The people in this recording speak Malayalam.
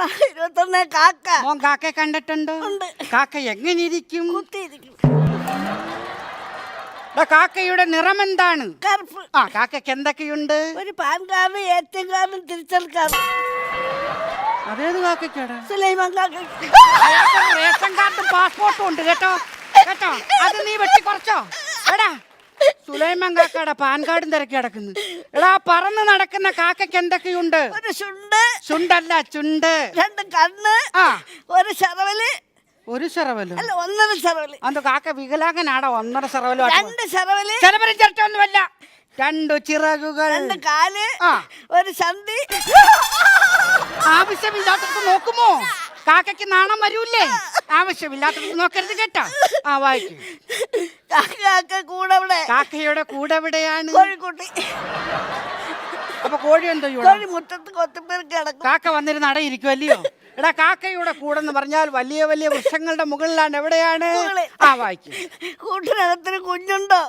21 കാക്ക. മോൻ കാക്കയെ കണ്ടിട്ടുണ്ടോ? ഉണ്ട്. കാക്ക എങ്ങനെ ഇരിക്കും? കുത്തിയിരിക്കും. കാക്കയുടെ നിറം എന്താണ്? കറുപ്പ്. ആ കാക്കയ്ക്ക് എന്തൊക്കെയുണ്ട്? ഒരു പാൻ കാർഡ്, ATM കാർഡും തിരിച്ചൽ കാർഡ്. അതേത് കാക്കയ്ക്കാടാ? സുലൈമാൻ കാക്ക. റേഷൻ കാർഡും പാസ്പോർട്ടും ഉണ്ട് കേട്ടോ. കേട്ടോ, അത് നീ വെട്ടി കുറച്ചോ? എടാ സുലൈമാൻ കാക്കയുടെ പാൻ കാർഡും തിരക്കി കിടക്കുന്നു. എടാ പറന്ന് നടക്കുന്ന കാക്കയ്ക്ക് എന്തൊക്കെയുണ്ട്? ഒരു ചുണ്ട്. ചുണ്ടല്ല ചുണ്ട്. 2 കണ്ണ്. ആ ഒരു ശരവല്. ഒരു ശരവലോ? അല്ല, 1.5 ശരവല്. അത് കാക്ക വികലാംഗനാടോ? 1.5 ശരവലോ? 2 ശരവല്. ശരവലും ചിരട്ടൊന്നുമല്ല. 2 ചിറകുകൾ. 2 കാല്. ആ ഒരു സന്ധി. ആവശ്യമില്ലാത്തത് നോക്കുമോ? കാക്കയ്ക്ക് നാണം വരൂല്ലേ? ആവശ്യമില്ലാത്തത് നോക്കരുത് കേട്ടോ. ആ വായിക്കും. കാക്ക കൂടെ ഇവിടെ. കാക്കയുടെ കൂടെ എവിടെയാണ്? കോഴിക്കുട്ടി. അപ്പൊ കോഴി എന്തോ കോഴി മുറ്റത്ത് കൊത്തുപേർക്ക് കിടക്കും. കാക്ക വന്നിരുന്ന് അടയിരിക്കുമല്ലയോ? എടാ കാക്കയുടെ കൂടെന്ന് പറഞ്ഞാൽ വലിയ വലിയ വൃക്ഷങ്ങളുടെ മുകളിലാണ്. എവിടെയാണ്? ആ വായിക്കും. കൂട്ടിനകത്തൊരു കുഞ്ഞുണ്ടോ?